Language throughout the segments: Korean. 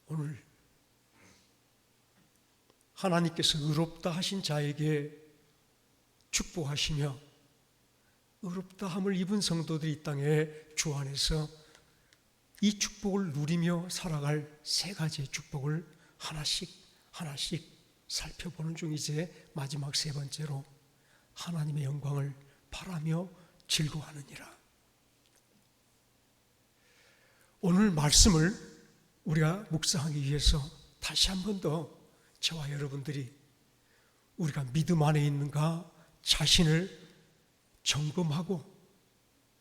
오늘 하나님께서 의롭다 하신 자에게 축복하시며 의롭다함을 입은 성도들이 이 땅에 주 안에서 이 축복을 누리며 살아갈 세 가지의 축복을 하나씩 살펴보는 중 이제 마지막 세 번째로 하나님의 영광을 바라며 즐거워하느니라. 오늘 말씀을 우리가 묵상하기 위해서 다시 한 번 더 저와 여러분들이 우리가 믿음 안에 있는가 자신을 점검하고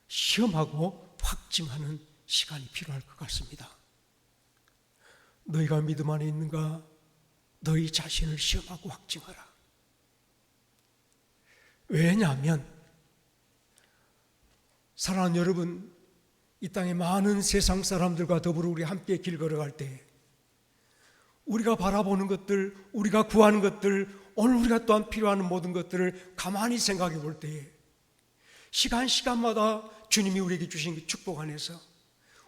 시험하고 확증하는 시간이 필요할 것 같습니다. 너희가 믿음 안에 있는가? 너희 자신을 시험하고 확증하라. 왜냐하면 사랑하는 여러분, 이 땅의 많은 세상 사람들과 더불어 우리 함께 길 걸어갈 때 우리가 바라보는 것들, 우리가 구하는 것들, 오늘 우리가 또한 필요한 모든 것들을 가만히 생각해 볼 때에 시간마다 주님이 우리에게 주신 축복 안에서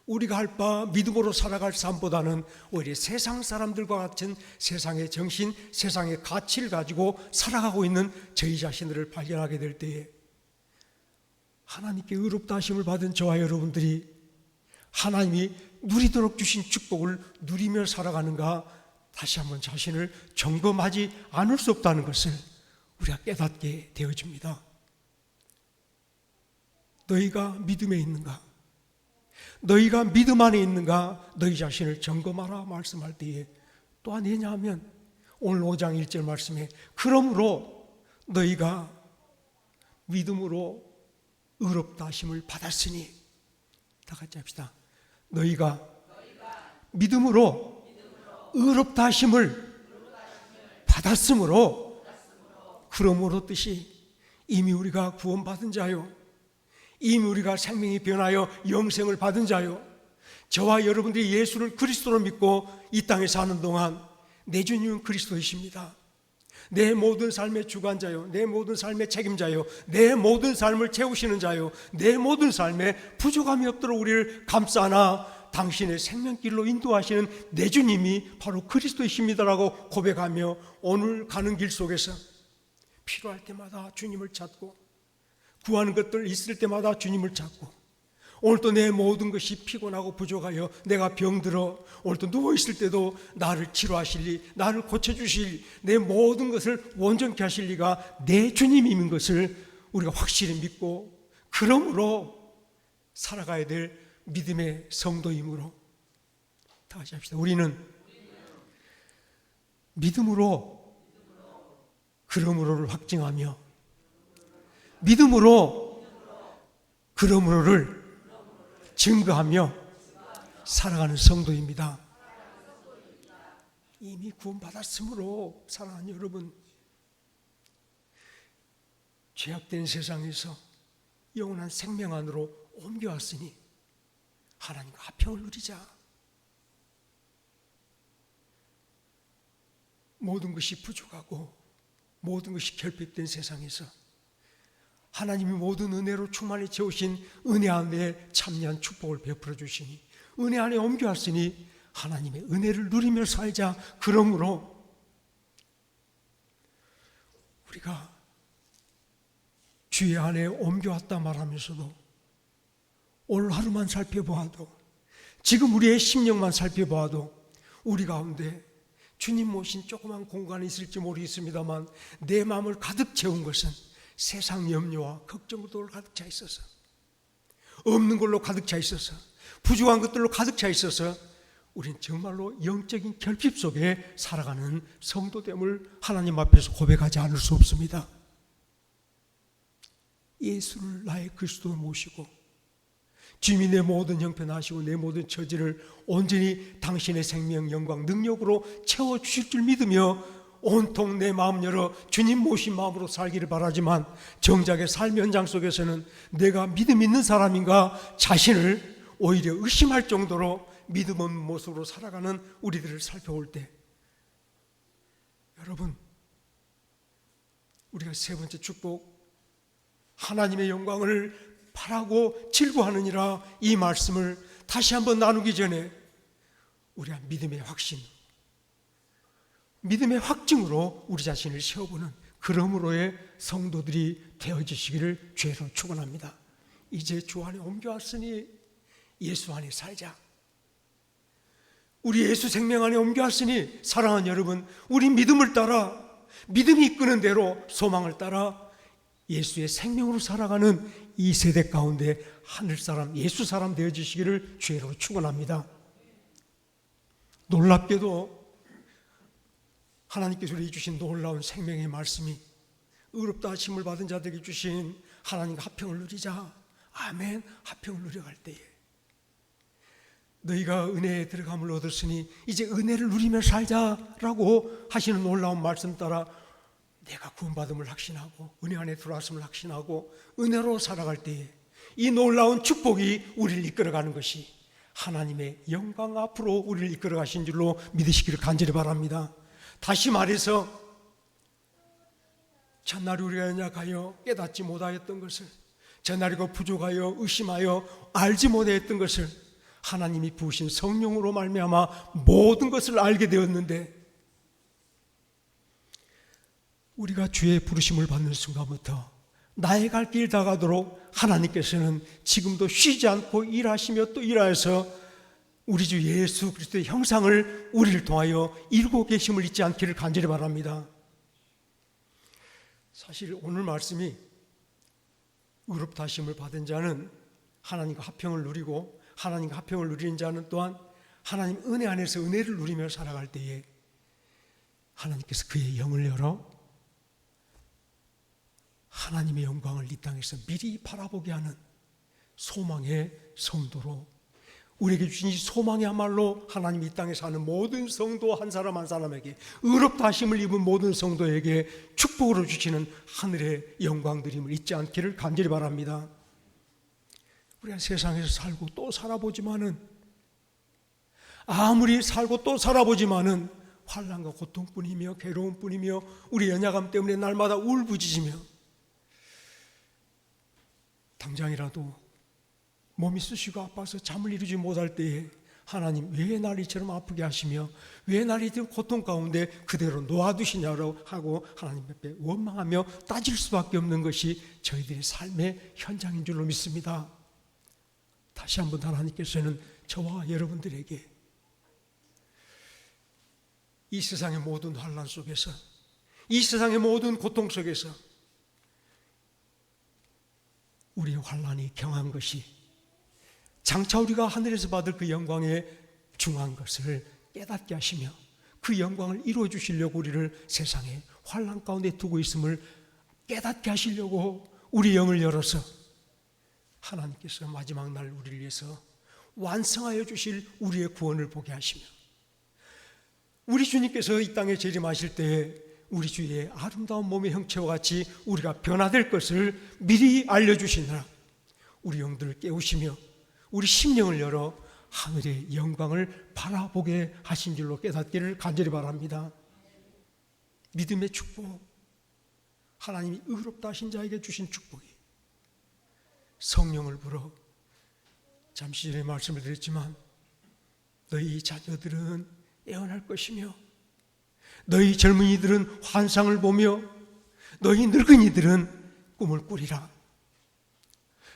우리가 할 바 믿음으로 살아갈 삶보다는 오히려 세상 사람들과 같은 세상의 정신, 세상의 가치를 가지고 살아가고 있는 저희 자신들을 발견하게 될 때에 하나님께 의롭다 하심을 받은 저와 여러분들이 하나님이 누리도록 주신 축복을 누리며 살아가는가 다시 한번 자신을 점검하지 않을 수 없다는 것을 우리가 깨닫게 되어집니다. 너희가 믿음에 있는가? 너희가 믿음 안에 있는가? 너희 자신을 점검하라 말씀할 때에 또한 왜냐하면 오늘 5장 1절 말씀에 그러므로 너희가 믿음으로 의롭다 하심을 받았으니 다 같이 합시다. 너희가 믿음으로 의롭다 하심을 받았으므로 그러므로 뜻이 이미 우리가 구원받은 자요 이미 우리가 생명이 변하여 영생을 받은 자요 저와 여러분들이 예수를 그리스도로 믿고 이 땅에 사는 동안 내 주님은 그리스도이십니다. 내 모든 삶의 주관자요 내 모든 삶의 책임자요 내 모든 삶을 채우시는 자요 내 모든 삶에 부족함이 없도록 우리를 감싸 안아 당신의 생명길로 인도하시는 내 주님이 바로 그리스도이십니다라고 고백하며 오늘 가는 길 속에서 필요할 때마다 주님을 찾고 구하는 것들 있을 때마다 주님을 찾고 오늘 또 내 모든 것이 피곤하고 부족하여 내가 병들어 오늘 또 누워있을 때도 나를 치료하실 나를 고쳐주실 내 모든 것을 온전케 하실 리가 내 주님인 것을 우리가 확실히 믿고 그러므로 살아가야 될 믿음의 성도이므로 다 같이 합시다. 우리는 믿음으로 그러므로를 확증하며 믿음으로 그러므로를 증거하며 살아가는 성도입니다. 이미 구원받았으므로 사랑하는 여러분 죄악된 세상에서 영원한 생명 안으로 옮겨왔으니 하나님과 화평을 누리자. 모든 것이 부족하고 모든 것이 결핍된 세상에서 하나님이 모든 은혜로 충만히 채우신 은혜 안에 참여한 축복을 베풀어 주시니 은혜 안에 옮겨왔으니 하나님의 은혜를 누리며 살자. 그러므로 우리가 주의 안에 옮겨왔다 말하면서도 오늘 하루만 살펴보아도 지금 우리의 심령만 살펴보아도 우리 가운데 주님 모신 조그만 공간이 있을지 모르겠습니다만 내 마음을 가득 채운 것은 세상 염려와 걱정으로 가득 차 있어서 없는 걸로 가득 차 있어서 부족한 것들로 가득 차 있어서 우린 정말로 영적인 결핍 속에 살아가는 성도됨을 하나님 앞에서 고백하지 않을 수 없습니다. 예수를 나의 그리스도로 모시고 주님이 내 모든 형편 하시고 내 모든 처지를 온전히 당신의 생명, 영광, 능력으로 채워주실 줄 믿으며 온통 내 마음 열어 주님 모신 마음으로 살기를 바라지만 정작의 삶 현장 속에서는 내가 믿음 있는 사람인가 자신을 오히려 의심할 정도로 믿음 없는 모습으로 살아가는 우리들을 살펴볼 때 여러분 우리가 세 번째 축복 하나님의 영광을 바라고 즐거워하느니라 이 말씀을 다시 한번 나누기 전에 우리가 믿음의 확신, 믿음의 확증으로 우리 자신을 세워보는 그러므로의 성도들이 되어지시기를 죄로 축원합니다. 이제 주 안에 옮겨왔으니 예수 안에 살자. 우리 예수 생명 안에 옮겨왔으니 사랑하는 여러분, 우리 믿음을 따라, 믿음이 이끄는 대로 소망을 따라 예수의 생명으로 살아가는 이 세대 가운데 하늘사람, 예수 사람 되어지시기를 주로 축원합니다. 놀랍게도 하나님께서 우리에게 주신 놀라운 생명의 말씀이 의롭다 하심을 받은 자들에게 주신 하나님과 합평을 누리자. 아멘. 합평을 누려갈 때에 너희가 은혜에 들어감을 얻었으니 이제 은혜를 누리며 살자라고 하시는 놀라운 말씀 따라 내가 구원받음을 확신하고 은혜 안에 들어왔음을 확신하고 은혜로 살아갈 때에 이 놀라운 축복이 우리를 이끌어가는 것이 하나님의 영광 앞으로 우리를 이끌어가신 줄로 믿으시기를 간절히 바랍니다. 다시 말해서 첫날에 우리가 연약하여 깨닫지 못하였던 것을, 전날이고 부족하여 의심하여 알지 못했던 것을 하나님이 부으신 성령으로 말미암아 모든 것을 알게 되었는데, 우리가 주의 부르심을 받는 순간부터 나의 갈 길 다가도록 하나님께서는 지금도 쉬지 않고 일하시며 또 일하여서 우리 주 예수 그리스도의 형상을 우리를 통하여 이루고 계심을 잊지 않기를 간절히 바랍니다. 사실 오늘 말씀이 의롭다 하심을 받은 자는 하나님과 합평을 누리고, 하나님과 합평을 누리는 자는 또한 하나님 은혜 안에서 은혜를 누리며 살아갈 때에 하나님께서 그의 영을 열어 하나님의 영광을 이 땅에서 미리 바라보게 하는 소망의 성도로, 우리에게 주신 이 소망이야말로 하나님이 이 땅에 사는 모든 성도 한 사람 한 사람에게, 의롭다 하심을 입은 모든 성도에게 축복으로 주시는 하늘의 영광드림을 잊지 않기를 간절히 바랍니다. 우리가 세상에서 살고 또 살아보지만은, 아무리 살고 또 살아보지만은 환난과 고통뿐이며 괴로움뿐이며 우리 연약함 때문에 날마다 울부짖으며 당장이라도 몸이 쑤시고 아파서 잠을 이루지 못할 때에 하나님 왜 날 이처럼 아프게 하시며 왜 날 이런 고통 가운데 그대로 놓아두시냐고 하고 하나님 앞에 원망하며 따질 수밖에 없는 것이 저희들의 삶의 현장인 줄로 믿습니다. 다시 한번 하나님께서는 저와 여러분들에게 이 세상의 모든 환난 속에서, 이 세상의 모든 고통 속에서 우리의 환난이 경한 것이 장차 우리가 하늘에서 받을 그 영광에 중한 것을 깨닫게 하시며 그 영광을 이루어 주시려고 우리를 세상의 환난 가운데 두고 있음을 깨닫게 하시려고 우리 영을 열어서 하나님께서 마지막 날 우리를 위해서 완성하여 주실 우리의 구원을 보게 하시며, 우리 주님께서 이 땅에 재림하실 때에 우리 주의 아름다운 몸의 형체와 같이 우리가 변화될 것을 미리 알려주시느라 우리 영들을 깨우시며 우리 심령을 열어 하늘의 영광을 바라보게 하신 줄로 깨닫기를 간절히 바랍니다. 믿음의 축복, 하나님이 의롭다 하신 자에게 주신 축복이 성령을 불어, 잠시 전에 말씀을 드렸지만 너희 자녀들은 애원할 것이며 너희 젊은이들은 환상을 보며 너희 늙은이들은 꿈을 꾸리라.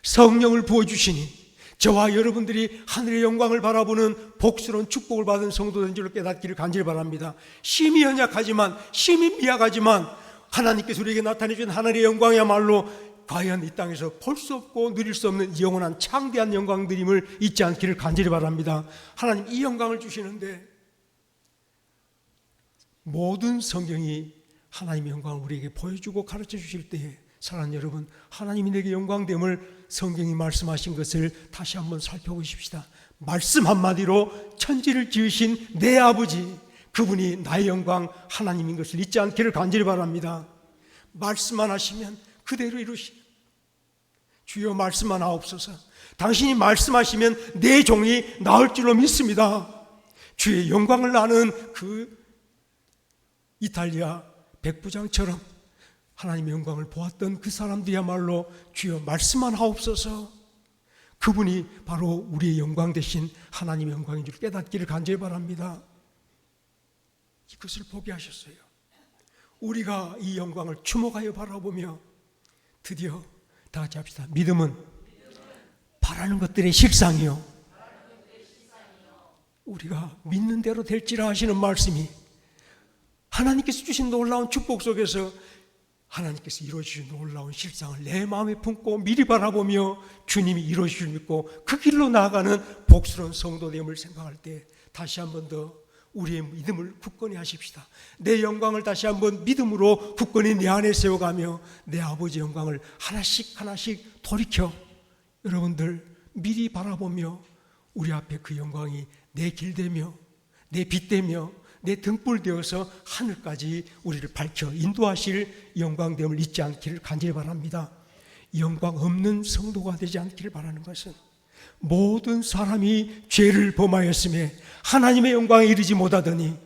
성령을 부어주시니 저와 여러분들이 하늘의 영광을 바라보는 복스러운 축복을 받은 성도된 줄로 깨닫기를 간절히 바랍니다. 심히 연약하지만, 심히 미약하지만 하나님께서 우리에게 나타내준 하늘의 영광이야말로 과연 이 땅에서 볼 수 없고 누릴 수 없는 영원한 창대한 영광들임을 잊지 않기를 간절히 바랍니다. 하나님 이 영광을 주시는데 모든 성경이 하나님의 영광을 우리에게 보여주고 가르쳐 주실 때에 사랑하는 여러분, 하나님이 내게 영광됨을 성경이 말씀하신 것을 다시 한번 살펴보십시다. 말씀 한마디로 천지를 지으신 내 아버지, 그분이 나의 영광 하나님인 것을 잊지 않기를 간절히 바랍니다. 말씀만 하시면 그대로 이루시며 주여 말씀만 하옵소서. 당신이 말씀하시면 내 종이 나을 줄로 믿습니다. 주의 영광을 나는 그 이탈리아 백부장처럼 하나님의 영광을 보았던 그 사람들이야말로 주여 말씀만 하옵소서, 그분이 바로 우리의 영광 대신 하나님의 영광인 줄 깨닫기를 간절히 바랍니다. 이것을 보게 하셨어요. 우리가 이 영광을 주목하여 바라보며 드디어 다 같이 합시다. 믿음은 바라는 것들의 실상이요, 우리가 믿는 대로 될지라 하시는 말씀이 하나님께서 주신 놀라운 축복 속에서 하나님께서 이루어주신 놀라운 실상을 내 마음에 품고 미리 바라보며 주님이 이루어주실 믿고 그 길로 나아가는 복스러운 성도됨을 생각할 때 다시 한 번 더 우리의 믿음을 굳건히 하십시다. 내 영광을 다시 한번 믿음으로 굳건히 내 안에 세워가며 내 아버지 영광을 하나씩 하나씩 돌이켜 여러분들 미리 바라보며 우리 앞에 그 영광이 내 길 되며 내 빛 되며 내 등불 되어서 하늘까지 우리를 밝혀 인도하실 영광됨을 잊지 않기를 간절히 바랍니다. 영광 없는 성도가 되지 않기를 바라는 것은 모든 사람이 죄를 범하였음에 하나님의 영광에 이르지 못하더니,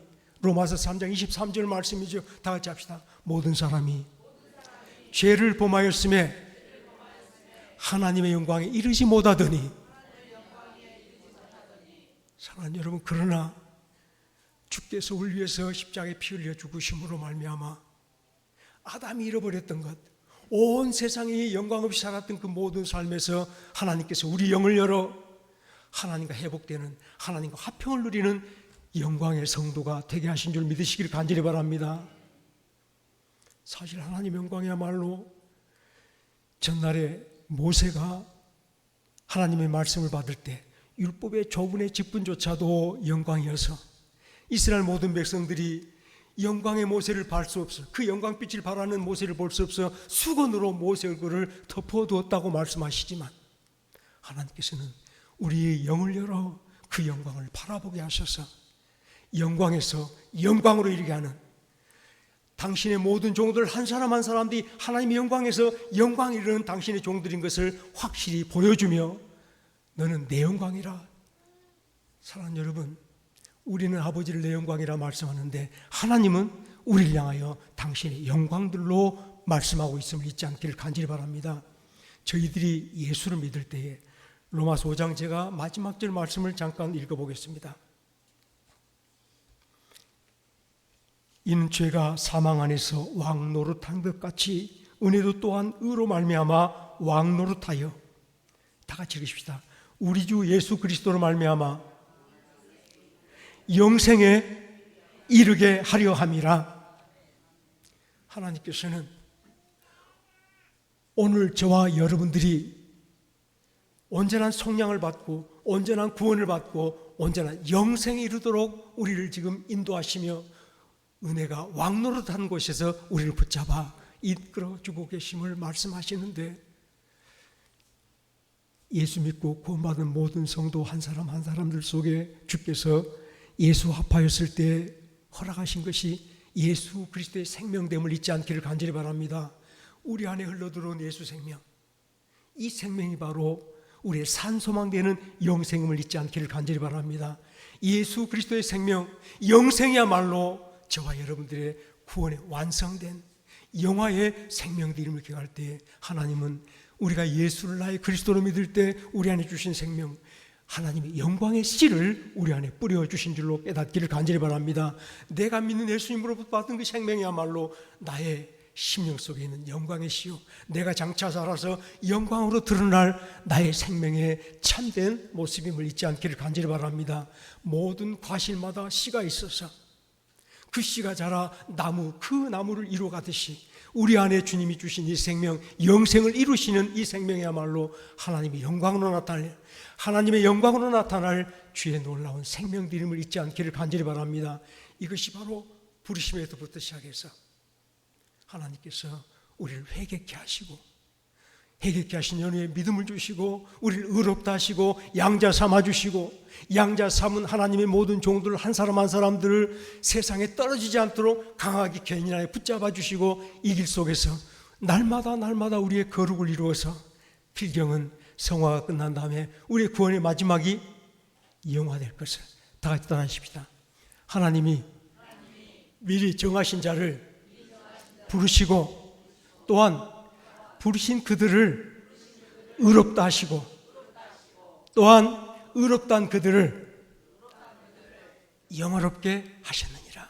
로마서 3장 23절 말씀이죠. 다 같이 합시다. 모든 사람이 죄를 범하였음에 하나님의 영광에 이르지 못하더니. 사랑하는 여러분, 그러나 주께서 우리 위해서 십자가에 피 흘려 죽으심으로 말미암아 아담이 잃어버렸던 것, 온 세상이 영광 없이 살았던 그 모든 삶에서 하나님께서 우리 영을 열어 하나님과 회복되는, 하나님과 화평을 누리는 영광의 성도가 되게 하신 줄 믿으시기를 간절히 바랍니다. 사실 하나님의 영광이야말로 전날에 모세가 하나님의 말씀을 받을 때 율법의 조분의 직분조차도 영광이어서 이스라엘 모든 백성들이 영광의 모세를 볼 수 없어, 그 영광빛을 바라는 모세를 볼 수 없어 수건으로 모세 얼굴을 덮어두었다고 말씀하시지만 하나님께서는 우리의 영을 열어 그 영광을 바라보게 하셔서 영광에서 영광으로 이르게 하는, 당신의 모든 종들 한 사람 한 사람들이 하나님의 영광에서 영광에 이르는 당신의 종들인 것을 확실히 보여주며 너는 내 영광이라. 사랑하는 여러분, 우리는 아버지를 내 영광이라 말씀하는데 하나님은 우리를 향하여 당신의 영광들로 말씀하고 있음을 잊지 않기를 간절히 바랍니다. 저희들이 예수를 믿을 때에 로마서 5장 제가 마지막 절 말씀을 잠깐 읽어보겠습니다. 이는 죄가 사망 안에서 왕노릇한 것 같이 은혜도 또한 의로 말미암아 왕노릇하여, 다 같이 읽으십시다. 우리 주 예수 그리스도로 말미암아 영생에 이르게 하려 함이라. 하나님께서는 오늘 저와 여러분들이 온전한 속량을 받고 온전한 구원을 받고 온전한 영생에 이르도록 우리를 지금 인도하시며 은혜가 왕노릇한 곳에서 우리를 붙잡아 이끌어주고 계심을 말씀하시는데, 예수 믿고 구원받은 모든 성도 한 사람 한 사람들 속에 주께서 예수 합하였을 때 허락하신 것이 예수 그리스도의 생명됨을 잊지 않기를 간절히 바랍니다. 우리 안에 흘러들어온 예수 생명, 이 생명이 바로 우리의 산소망되는 영생임을 잊지 않기를 간절히 바랍니다. 예수 그리스도의 생명, 영생이야말로 저와 여러분들의 구원에 완성된 영화의 생명의 이름을 기억할 때 하나님은 우리가 예수를 나의 그리스도로 믿을 때 우리 안에 주신 생명, 하나님의 영광의 씨를 우리 안에 뿌려주신 줄로 깨닫기를 간절히 바랍니다. 내가 믿는 예수님으로부터 받은 그 생명이야말로 나의 심령 속에 있는 영광의 씨요, 내가 장차 살아서 영광으로 드러날 나의 생명의 참된 모습임을 잊지 않기를 간절히 바랍니다. 모든 과실마다 씨가 있어서 그 씨가 자라 그 나무를 이루어가듯이 우리 안에 주님이 주신 이 생명, 영생을 이루시는 이 생명이야말로 하나님의 영광으로 나타날 주의 놀라운 생명의 이름을 잊지 않기를 간절히 바랍니다. 이것이 바로 부르심에서부터 시작해서 하나님께서 우리를 회개케 하시고, 회개케 하신 연후에 믿음을 주시고 우리를 의롭다 하시고 양자 삼아 주시고, 양자 삼은 하나님의 모든 종들 한 사람 한 사람들을 세상에 떨어지지 않도록 강하게 개인 안에 붙잡아 주시고, 이 길 속에서 날마다 우리의 거룩을 이루어서 필경은 성화가 끝난 다음에 우리의 구원의 마지막이 영화될 것을 다 같이 따라하십시다. 하나님이 미리 정하신 자를 부르시고 또한 부르신 그들을 의롭다 하시고 또한 의롭단 그들을 영화롭게 하셨느니라.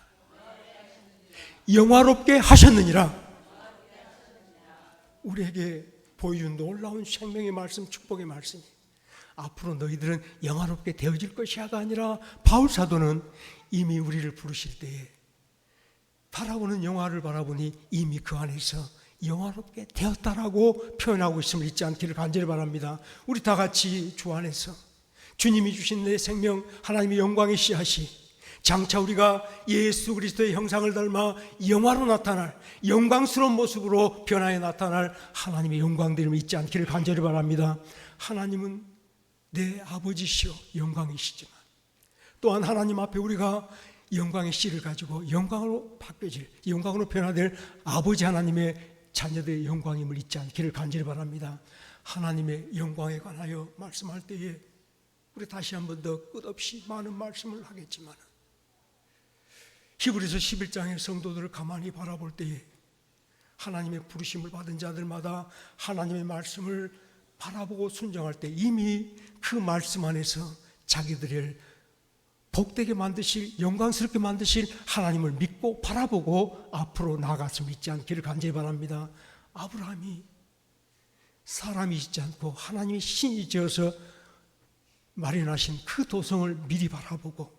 영화롭게 하셨느니라. 우리에게 보여준 놀라운 생명의 말씀, 축복의 말씀이 앞으로 너희들은 영화롭게 되어질 것이야가 아니라 바울 사도는 이미 우리를 부르실 때에 바라보는 영화를 바라보니 이미 그 안에서 영화롭게 되었다라고 표현하고 있음을 잊지 않기를 간절히 바랍니다. 우리 다 같이 주 안에서 주님이 주신 내 생명, 하나님의 영광의 씨앗이 장차 우리가 예수 그리스도의 형상을 닮아 영화로 나타날, 영광스러운 모습으로 변화해 나타날 하나님의 영광됨을 잊지 않기를 간절히 바랍니다. 하나님은 내 아버지시요 영광이시지만 또한 하나님 앞에 우리가 영광의 씨를 가지고 영광으로 바뀌어질, 영광으로 변화될 아버지 하나님의 자녀들의 영광임을 잊지 않기를 간절히 바랍니다. 하나님의 영광에 관하여 말씀할 때에 우리 다시 한 번 더 끝없이 많은 말씀을 하겠지만 히브리서 11장의 성도들을 가만히 바라볼 때에 하나님의 부르심을 받은 자들마다 하나님의 말씀을 바라보고 순종할 때 이미 그 말씀 안에서 자기들을 복되게 만드실, 영광스럽게 만드실 하나님을 믿고 바라보고 앞으로 나아갔으면 잊지 않기를 간절히 바랍니다. 아브라함이 사람이 있지 않고 하나님이 신이 지어서 마련하신 그 도성을 미리 바라보고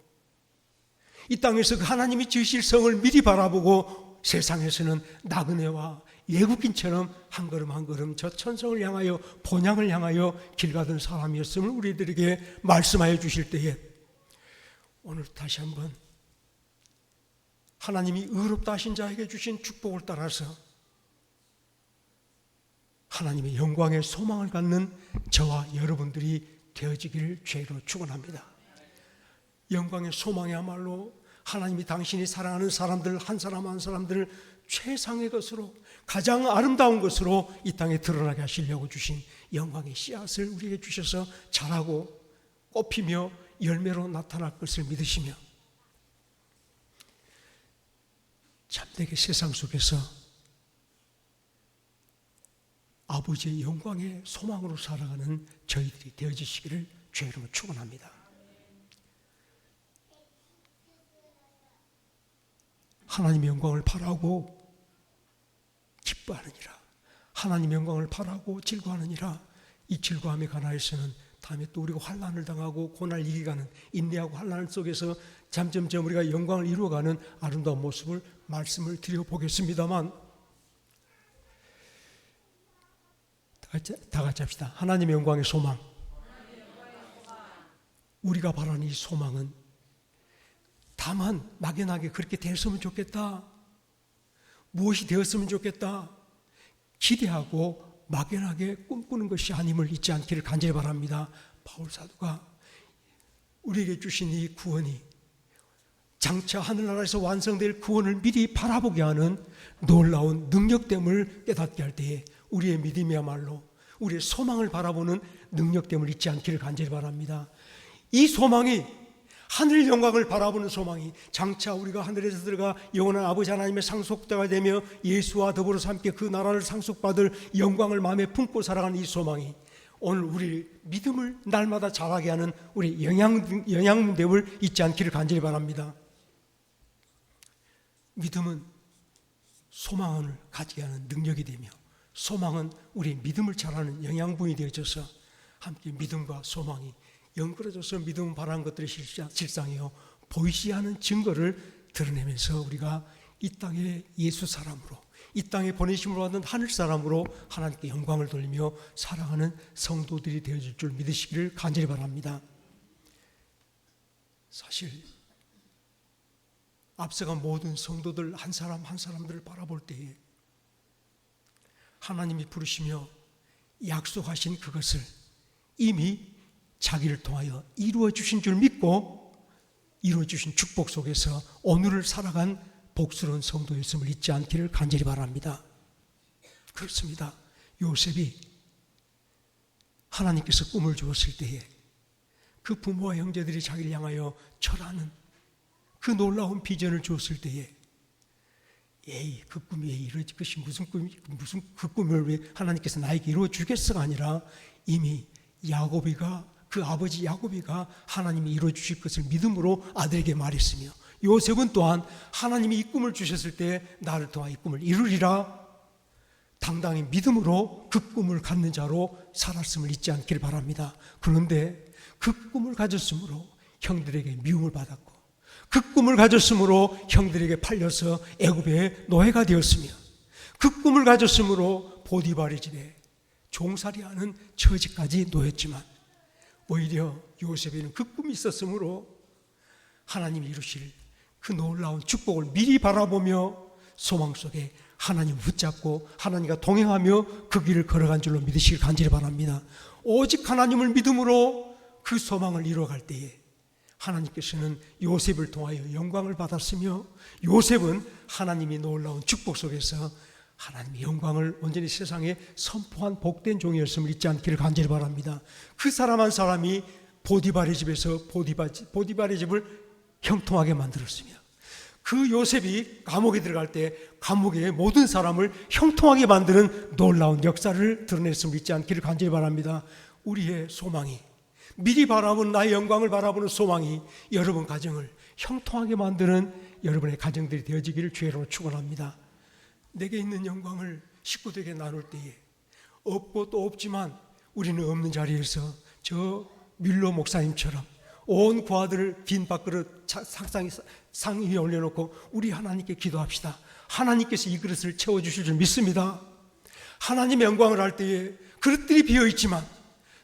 이 땅에서 그 하나님이 지으실 성을 미리 바라보고 세상에서는 나그네와 외국인처럼 한 걸음 한 걸음 저 천성을 향하여 본향을 향하여 길 가던 사람이었음을 우리들에게 말씀하여 주실 때에 오늘 다시 한번 하나님이 의롭다 하신 자에게 주신 축복을 따라서 하나님의 영광의 소망을 갖는 저와 여러분들이 되어지기를 죄로 축원합니다. 영광의 소망이야말로 하나님이 당신이 사랑하는 사람들 한 사람 한 사람들을 최상의 것으로 가장 아름다운 것으로 이 땅에 드러나게 하시려고 주신 영광의 씨앗을 우리에게 주셔서 자라고 꽃피며 열매로 나타날 것을 믿으시며 참되게 세상 속에서 아버지의 영광의 소망으로 살아가는 저희들이 되어지시기를 죄로 축원합니다. 하나님의 영광을 바라고 기뻐하느니라. 하나님의 영광을 바라고 즐거워하느니라. 이 즐거움에 관하여서는 다음에 또 우리가 환난을 당하고 고난을 이겨가는 인내하고 환난 속에서 점점점 우리가 영광을 이루어가는 아름다운 모습을 말씀을 드려보겠습니다만 다 같이 합시다. 하나님의 영광의 소망. 우리가 바라는 이 소망은 다만 막연하게 그렇게 되었으면 좋겠다, 무엇이 되었으면 좋겠다 기대하고 막연하게 꿈꾸는 것이 아님을 잊지 않기를 간절히 바랍니다. 바울 사도가 우리에게 주신 이 구원이 장차 하늘나라에서 완성될 구원을 미리 바라보게 하는 놀라운 능력됨을 깨닫게 할 때에 우리의 믿음이야말로 우리의 소망을 바라보는 능력됨을 잊지 않기를 간절히 바랍니다. 이 소망이 하늘 영광을 바라보는 소망이 장차 우리가 하늘에서 들어가 영원한 아버지 하나님의 상속자가 되며 예수와 더불어서 함께 그 나라를 상속받을 영광을 마음에 품고 살아가는 이 소망이 오늘 우리 믿음을 날마다 자라게 하는 우리 영양됨을 잊지 않기를 간절히 바랍니다. 믿음은 소망을 가지게 하는 능력이 되며 소망은 우리 믿음을 자라는 영양분이 되어져서 함께 믿음과 소망이 연결해져서 믿음은 바라는 것들이 실상이요 보이지 않은 증거를 드러내면서 우리가 이 땅의 예수 사람으로 이 땅에 보내심으로 받는 하늘 사람으로 하나님께 영광을 돌리며 사랑하는 성도들이 되어질 줄 믿으시기를 간절히 바랍니다. 사실 앞서간 모든 성도들 한 사람 한 사람들을 바라볼 때에 하나님이 부르시며 약속하신 그것을 이미 자기를 통하여 이루어 주신 줄 믿고 이루어 주신 축복 속에서 오늘을 살아간 복스러운 성도였음을 잊지 않기를 간절히 바랍니다. 그렇습니다. 요셉이 하나님께서 꿈을 주었을 때에 그 부모와 형제들이 자기를 향하여 절하는 그 놀라운 비전을 주었을 때에 에이 그 꿈이 왜 이루어질 것이 무슨 그 꿈을 왜 하나님께서 나에게 이루어 주겠어가 아니라 이미 야곱이가 그 아버지 야곱이가 하나님이 이루어 주실 것을 믿음으로 아들에게 말했으며, 요셉은 또한 하나님이 이 꿈을 주셨을 때 나를 통하 이 꿈을 이루리라 당당히 믿음으로 그 꿈을 갖는 자로 살았음을 잊지 않기를 바랍니다. 그런데 그 꿈을 가졌으므로 형들에게 미움을 받았고, 그 꿈을 가졌으므로 형들에게 팔려서 애굽의 노예가 되었으며, 그 꿈을 가졌으므로 보디발의 집에 종살이하는 처지까지 놓였지만, 오히려 요셉에는 그 꿈이 있었으므로 하나님이 이루실 그 놀라운 축복을 미리 바라보며 소망 속에 하나님을 붙잡고 하나님과 동행하며 그 길을 걸어간 줄로 믿으시길 간절히 바랍니다. 오직 하나님을 믿음으로 그 소망을 이루어갈 때에 하나님께서는 요셉을 통하여 영광을 받았으며, 요셉은 하나님이 놀라운 축복 속에서 하나님의 영광을 온전히 세상에 선포한 복된 종이었음을 잊지 않기를 간절히 바랍니다. 그 사람 한 사람이 보디발의 집에서 보디발의 집을 형통하게 만들었으며, 그 요셉이 감옥에 들어갈 때 감옥의 모든 사람을 형통하게 만드는 놀라운 역사를 드러냈음을 잊지 않기를 간절히 바랍니다. 우리의 소망이, 미리 바라보는 나의 영광을 바라보는 소망이 여러분 가정을 형통하게 만드는 여러분의 가정들이 되어지기를 주의로 축원합니다. 내게 있는 영광을 식구들에게 나눌 때에 없고 또 없지만 우리는 없는 자리에서 저 뮬러 목사님처럼 온 구하들을 빈 밥그릇 상 위에 올려놓고 우리 하나님께 기도합시다. 하나님께서 이 그릇을 채워주실 줄 믿습니다. 하나님의 영광을 할 때에 그릇들이 비어있지만,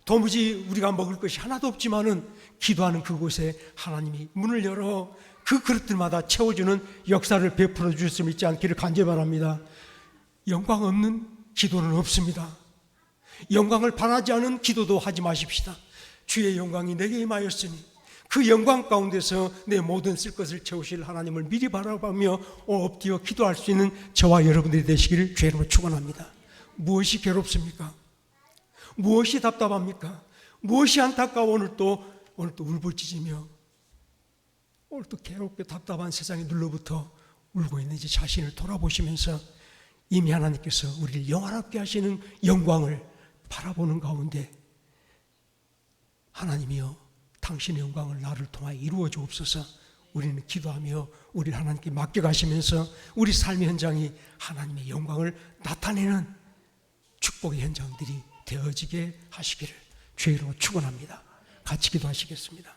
도무지 우리가 먹을 것이 하나도 없지만은 기도하는 그곳에 하나님이 문을 열어 그 그릇들마다 채워주는 역사를 베풀어 주셨음을 잊지 않기를 간절히 바랍니다. 영광 없는 기도는 없습니다. 영광을 바라지 않은 기도도 하지 마십시다. 주의 영광이 내게 임하였으니 그 영광 가운데서 내 모든 쓸 것을 채우실 하나님을 미리 바라보며 엎드려 기도할 수 있는 저와 여러분들이 되시기를 주의 이름으로 축원합니다. 무엇이 괴롭습니까? 무엇이 답답합니까? 무엇이 안타까워 오늘 또 울부짖으며 오늘 또 괴롭게 답답한 세상에 눌러붙어 울고 있는지 자신을 돌아보시면서 이미 하나님께서 우리를 영화롭게 하시는 영광을 바라보는 가운데, 하나님이여 당신의 영광을 나를 통하여 이루어 주옵소서. 우리는 기도하며 우리를 하나님께 맡겨가시면서 우리 삶의 현장이 하나님의 영광을 나타내는 축복의 현장들이 되어지게 하시기를 주의 이름으로 축원합니다. 같이 기도하시겠습니다.